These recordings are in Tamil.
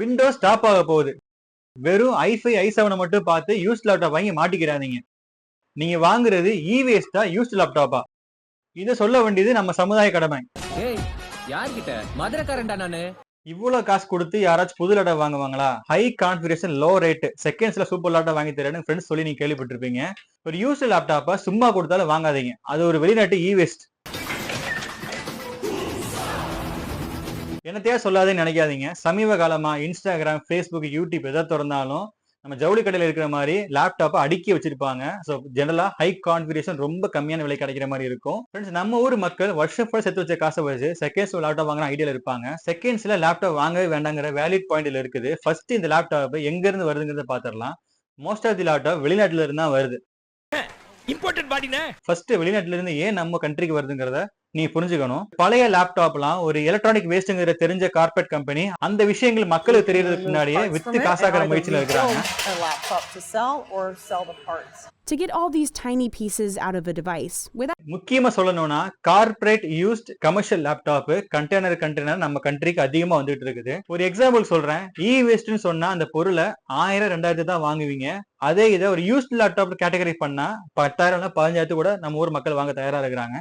விண்டோஸ் ஸ்டாப் ஆக போகுது. வெறும் i5 i7 மட்டும் பார்த்து யூஸ்ட் லேப்டாப் வாங்கி மாட்டிக்கிறாதீங்க. நீங்க வாங்குறது வேஸ்டா யூஸ்ட் லேப்டாப்பா? இத சொல்ல வேண்டியது நம்ம சமுதாய கடமை. ஏய் யார்கிட்ட? மதுரக்காரன்டா நானு. இவ்வளவு காசு கொடுத்து யாராச்சும் புது லேப்டாப் வாங்குவாங்களா? ஹை கான்ஃபிகரேஷன் லோ ரேட் செகண்ட்ஸ்ல சூப்பர் லேப்டாப் வாங்கி தரேன்னு ஃப்ரெண்ட்ஸ் சொல்லி நீங்க கேள்விப்பட்டிருப்பீங்க. ஒரு யூஸ்ட் லேப்டாப்பை சும்மா கொடுத்தாலும் வாங்காதீங்க. அது ஒரு வெளிநாட்டு வேஸ்ட். என்னத்தையா சொல்லாதேன்னு நினைக்காதீங்க. சமீப காலமா இன்ஸ்டாகிராம், ஃபேஸ்புக், யூடியூப் எதை திறந்தாலும் நம்ம ஜவுளி கடையில இருக்கிற மாதிரி லேப்டாப்பை அடுக்கி வச்சிருப்பாங்க. ஸோ ஜெனரலா ஹை கான்ஃபிகரேஷன் ரொம்ப கம்மியான விலை கிடைக்கிற மாதிரி இருக்கும். ஃப்ரெண்ட்ஸ், நம்ம ஊர் மக்கள் வருஷம் ஃபுல்லா சேர்த்து வச்ச காசை வச்சு செகண்ட்ஸ் லேப்டாப் வாங்குற ஐடியால இருப்பாங்க. செகண்ட்ஸ்ல லேப்டாப் வாங்கவே வேண்டாங்கிற வேலிட் பாயிண்ட்ல இருக்குது. ஃபர்ஸ்ட் இந்த லேப்டாப் எங்க இருந்து வருதுங்கிறத பாத்திரலாம். மோஸ்ட் ஆஃப் தி லேப்டாப் வெளிநாட்டுல இருந்து தான் வருது. இம்போர்ட்டட் பாடினே. ஃபர்ஸ்ட் வெளிநாட்டுல இருந்து ஏன் நம்ம கண்ட்ரிக்கு வருதுங்கிறத நீங்க புரிஞ்சுக்கணும். பழைய லேப்டாப்லாம் ஒரு எலக்ட்ரானிக் வேஸ்ட்ங்கிற தெரிஞ்ச கார்பரேட் கம்பெனி அந்த விஷயங்கள் மக்களுக்கு தெரியறதுக்கு முன்னாடியே வித்து காசாக்குற முயற்சியில இருக்காங்க. To get all these tiny pieces out of a device without முக்கியமா சொல்லணும்னா corporate used commercial laptop container நம்ம கண்ட்ரிக்கு அதிகமா வந்துட்டு இருக்குது. ஒரு எக்ஸாம்பிள் சொல்றேன். வேஸ்ட்னு சொன்னா அந்த பொருளை 1000 2000 தான் வாங்குவீங்க. அதே இதை ஒரு யூஸ்ட் லேப்டாப் கேட்டகரி பண்ணா 10,000 15,000 கூட நம்ம ஊர் மக்கள் வாங்க தயாரா இருக்கிறாங்க.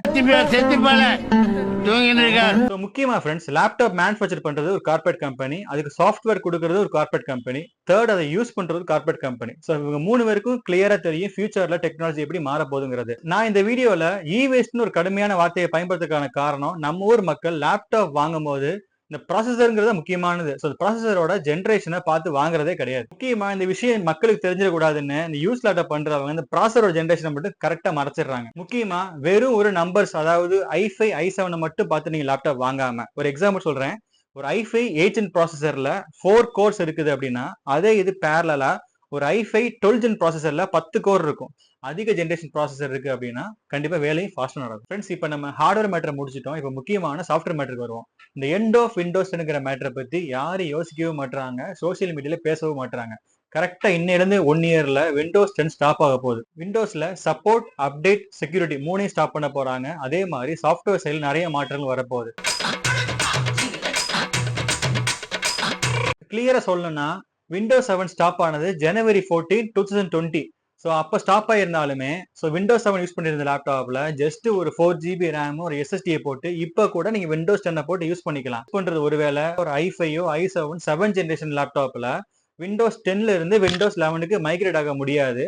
முக்கியமா ஃப்ரெண்ட்ஸ், லேப்டாப் மேனுஃபேக்சர் பண்றது ஒரு கார்பரேட் கம்பெனி, அதுக்கு சாஃப்ட்வேர் கொடுக்கறது ஒரு கார்பரேட் கம்பெனி, தேர்ட் அதை யூஸ் பண்றது கார்பரேட் கம்பெனி. சோ இவங்க 3 பேருக்கும் கிளியரா தெரியும் ஃபியூச்சர்ல டெக்னாலஜி எப்படி மாற போகுதுங்கிறது. நான் இந்த வீடியோல வேஸ்ட்னு ஒரு கடுமையான வார்த்தையை பயன்படுத்துறதுக்கான காரணம், நம்ம ஊர் மக்கள் லேப்டாப் வாங்கும் போது இந்த ப்ராசஸர்ங்கிறது முக்கியமானது. ஸோ ப்ராசஸரோட ஜென்ரேஷனை பார்த்து வாங்குறதே கிடையாது. முக்கியமா இந்த விஷயம் மக்களுக்கு தெரிஞ்சிடக்கூடாதுன்னு இந்த யூஸ் லேப்டாப் பண்றவங்க இந்த ப்ராசஸரோட ஜென்ரேஷனை மட்டும் கரெக்டா மறைச்சிடுறாங்க. முக்கியமா வெறும் ஒரு நம்பர்ஸ், அதாவது i5 i7 மட்டும் பார்த்து நீங்க லேப்டாப் வாங்காம, ஒரு எக்ஸாம்பிள் சொல்றேன். ஒரு i5 8 ஜென் ப்ராசஸர்ல 4 கோர்ஸ் இருக்குது அப்படின்னா, அதே இது பேரலா ஒரு i5 12 ஜென் ப்ராசஸர்ல 10 கோர் இருக்கும். அதிக ஜென்ரேஷன் ப்ராசஸர் இருக்கு அப்படின்னா கண்டிப்பா வேலையும் ஃபாஸ்டா நடக்கும். ஃப்ரெண்ட்ஸ், இப்போ நம்ம ஹார்ட்வேர் மேட்டரை முடிச்சிட்டோம். இப்போ முக்கியமான சாஃப்ட்வேர் மேட்டருக்கு வருவோம். இந்த எண்ட் ஆஃப் விண்டோஸ்ங்கிற மேட்டரை பத்தி யாரும் யோசிக்கவும் மாட்டாங்க, சோசியல் மீடியால பேசவும் மாட்டாங்க. கரெக்டா இன்னிலிருந்து 1 இயர்ல விண்டோஸ் 10 ஸ்டாப் ஆக போகுது. விண்டோஸ்ல சப்போர்ட், அப்டேட், செக்யூரிட்டி 3ஐயும் ஸ்டாப் பண்ண போறாங்க. அதே மாதிரி சாஃப்ட்வேர் சைடில் நிறைய மாற்றங்கள் வரப்போகுது. கிளியரா சொல்லணும்னா விண்டோஸ் 7 ஸ்டாப் ஆனது ஜனவரி 14, 2020. ஸோ அப்போ ஸ்டாப் ஆயிருந்தாலுமே விண்டோஸ் 7 யூஸ் பண்ணிருந்த லேப்டாப்ல ஜஸ்ட் ஒரு 4GB ரேம், ஒரு SSD போட்டு இப்போ கூட நீங்க விண்டோஸ் 10 போட்டு யூஸ் பண்ணிக்கலாம். பண்றது ஒருவேளை ஒரு i5 i7 7 ஜெனரேஷன் லேப்டாப்ல விண்டோஸ் 10ல இருந்து விண்டோஸ் 11க்கு மைக்ரேட் ஆக முடியாது.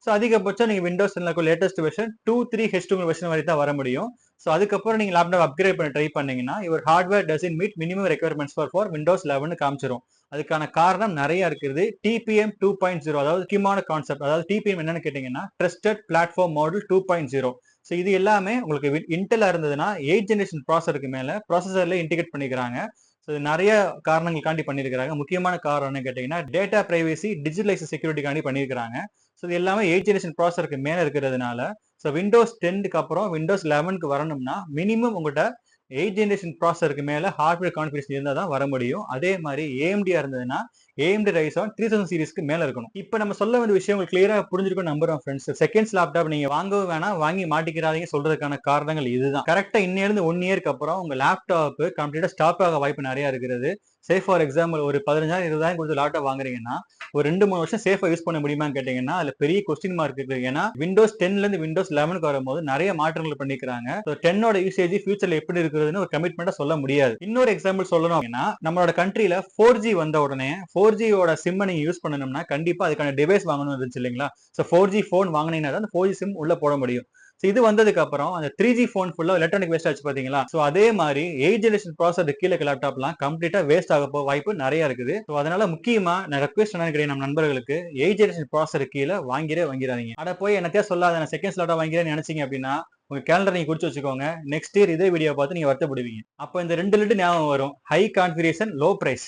ஸோ அதிகபட்சம் நீங்க விண்டோஸ் 10ல லேட்டஸ்ட் வெர்ஷன் 2.3H2 வெர்ஷன் வரை தான் வர முடியும். ஸோ அதுக்கப்புறம் நீங்க லேப்டாப் அப்கிரேட் பண்ண ட்ரை பண்ணீங்கன்னா your hardware doesn't meet minimum requirements for Windows 11 காமிச்சிரும். அதுக்கான காரணம் நிறைய இருக்குது. TPM 2.0, அதாவது முக்கியமான கான்செப்ட். அதாவது TPM என்னன்னு கேட்டீங்கன்னா ட்ரஸ்டட் பிளாட்ஃபார்ம் மாடல் 2.0. ஸோ இது எல்லாமே உங்களுக்கு இன்டெலா இருந்ததுன்னா 8 ஜெனரேஷன் ப்ராசஸருக்கு மேல ப்ராசஸர்ல இன்டிகிரேட் பண்ணிக்கிறாங்க. ஸோ நிறைய காரணங்களுக்காண்டி பண்ணியிருக்கிறாங்க. முக்கியமான காரணம் என்ன கேட்டீங்கன்னா டேட்டா பிரைவசி, டிஜிட்டலைஸ் செக்யூரிட்டிக்காண்டி பண்ணியிருக்கிறாங்க. ஸோ இது எல்லாமே 8 ஜெனரேஷன் ப்ராசஸருக்கு மேல இருக்கிறதுனால விண்டோஸ் 10க்கு அப்புறம் விண்டோஸ் 11க்கு வரணும்னா மினிமம் உங்கள்கிட்ட 8 ஜெனரேஷன் ப்ராசஸருக்கு மேல ஹார்ட்வேர் கான்ஃபிகரேஷன் இருந்தால் தான் வர முடியும். அதே மாதிரி AMD இருந்ததுன்னா AMD Ryzen 3000 சீரிஸ்க்கு மேல இருக்கணும். இப்போ நம்ம சொல்ல வேண்டிய விஷயம் உங்களுக்கு கிளியரா புரிஞ்சிருக்கும் நம்புறோம் ஃப்ரெண்ட்ஸ். செகண்ட்ஸ் லேப்டாப் நீங்க வாங்கவும் வேணாம், வாங்கி மாட்டிக்கிறாதீங்க சொல்றதுக்கான காரணங்கள் இதுதான். கரெக்டா இன்னிலிருந்து 1 இயர்க்கு அப்புறம் உங்க லேப்டாப் கம்ப்ளீட்டா ஸ்டாப் ஆக வாய்ப்பு நிறைய இருக்கிறது. சே ஃபார் எக்ஸாம்பிள் ஒரு 15,000 20,000 கொடுத்து லேப்டாப் வாங்குறீங்கன்னா ஒரு 2-3 வருஷம் சேஃபா யூஸ் பண்ண முடியுமான்னு கேட்டீங்கன்னா அதுல பெரிய கொஸ்டின் மார்க் இருக்கு. ஏன்னா விண்டோஸ் 10ல இருந்து விண்டோஸ் 11க்கு வரும்போது நிறைய மாற்றங்கள் பண்ணிக்கிறாங்க. 10ஓட யூசேஜ் ஃபியூச்சர்ல எப்படி இருக்குதுன்னு ஒரு கமிட்மெண்டா சொல்ல முடியாது. இன்னொரு எக்ஸாம்பிள் சொல்லணும் அப்படின்னா நம்மளோட கண்ட்ரில 4G வந்த உடனே 4Gயோட சிம் நீங்க யூஸ் பண்ணணும்னா கண்டிப்பா அதுக்கான டிவைஸ் வாங்கணும் இருந்துச்சு இல்லைங்களா? 4G போன் வாங்கினீங்கன்னா தான் 4G சிம் உள்ள போட முடியும். இது வந்ததுக்கு அப்புறம் அந்த 3G போன் ஃபுல்லா எலக்ட்ரானிக் வேஸ்ட் ஆச்சு பாத்தீங்களா? அதே மாதிரி 8 ஜெனரேஷன் ப்ராசஸர் கீழே லேப்டாப்லாம் கம்ப்ளீட்டா வேஸ்ட் ஆக வாய்ப்பு நிறைய இருக்குது. அதனால முக்கியமா நான் ரெக்வெஸ்ட் நினைக்கிறேன் நம்ம நண்பர்களுக்கு 8 ஜெனரேஷன் ப்ராசஸர் கீழே வாங்கிறாதீங்க. அட போய் என்னத்தையா சொல்லாத நான் செகண்ட்ஸ் லேப்டாப் வாங்கிறேன்னு நினைச்சீங்க அப்படின்னா உங்க கேலண்டர் நீங்க குறிச்சு வச்சுக்கோங்க. நெக்ஸ்ட் இயர் இதே வீடியோ பார்த்து நீங்க வருத்தப்படுவீங்க. அப்ப இந்த 2 லிட்டு ஞாபகம் வரும். High configuration, low price.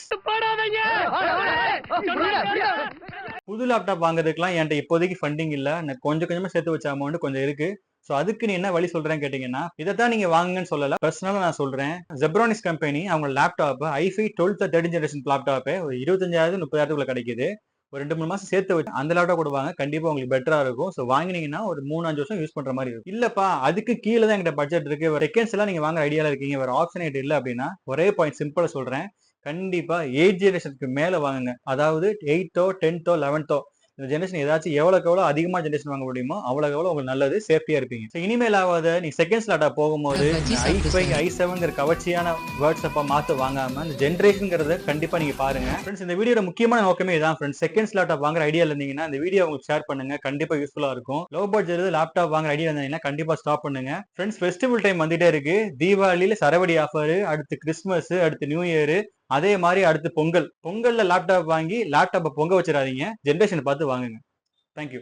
புது லேப்டாப் வாங்குறதுக்குலாம் என்கிட்ட இப்போதைக்கு ஃபண்டிங் இல்ல. நான் கொஞ்சம் கொஞ்சமா சேர்த்து வச்ச அமௌண்ட் கொஞ்சம் இருக்கு. அதுக்கு நீ என்ன வழி சொல்றேன்னு கேட்டீங்கன்னா இதைத்தான் நீங்க வாங்குங்கன்னு சொல்லல, பர்சனலா நான் சொல்றேன். ஜெப்ரானிக்ஸ் கம்பெனி அவங்க laptop i5 12th 13 generation laptop ஒரு 25,000 30,000 கிடைக்குது. ஒரு 2-3 மாசம் சேர்த்து வச்சு அந்த லேப்டாப் கூட வாங்க. கண்டிப்பா உங்களுக்கு பெட்டரா இருக்கும். ஸோ வாங்கினீங்கன்னா ஒரு 3-5 வருஷம் யூஸ் பண்ற மாரி இருக்கும். இல்லப்பா அதுக்கு கீழ தான் என்கிட்ட பட்ஜெட் இருக்கு. செகண்ட்ஸ் எல்லாம் நீங்க வாங்குற ஐடியால இருக்கீங்க. வேற ஆப்ஷன் என்கிட்ட இல்ல அப்படின்னா, ஒரே பாயிண்ட் சிம்பிளா சொல்றேன். கண்டிப்பா 8 ஜெனரேஷனுக்கு மேல வாங்குங்க. அதாவது 8ஓ, 10ஓ, 11ஓ இந்த ஜெனரேஷன் ஏதாச்சும் எவ்வளவுக்கு எவ்வளவு அதிகமா ஜெனரேஷன் வாங்க முடியுமோ அவ்வளவுக்கு எவ்வளவு உங்களுக்கு நல்லது, சேஃப்டியா இருப்பீங்க. So, இனிமேல் ஆகாத நீ செகண்ட்ஸ் லேப்டாப் போகும்போது i5 i7ங்கிற கவர்ச்சியான வேர்ட்ஸ் அப்ப மாத்த வாங்காம இந்த ஜெனரேஷன்ங்கிறத கண்டிப்பா நீங்க பாருங்க. ஃப்ரெண்ட்ஸ் இந்த வீடியோட முக்கியமான நோக்கமே இதான் ஃப்ரெண்ட்ஸ். செகண்ட்ஸ் லேப்டாப் வாங்குற ஐடியால இருந்தீங்கன்னா இந்த வீடியோ உங்களுக்கு ஷேர் பண்ணுங்க. கண்டிப்பா யூஸ்ஃபுல்லா இருக்கும். லோ பட்ஜெட் லேப்டாப் வாங்குற ஐடியா இருந்தீங்கன்னா கண்டிப்பா ஸ்டாப் பண்ணுங்க. ஃப்ரெண்ட்ஸ் ஃபெஸ்டிவல் டைம் வந்துட்டே இருக்கு. தீபாவளியில சரவடி ஆஃபர், அடுத்து கிறிஸ்துமஸ், அடுத்து நியூ இயர், அதே மாதிரி அடுத்து பொங்கல். பொங்கல்ல லேப்டாப் வாங்கி லேப்டாப்பை பொங்க வச்சிடாதீங்க. ஜெனரேஷன் பார்த்து வாங்குங்க. தேங்க்யூ.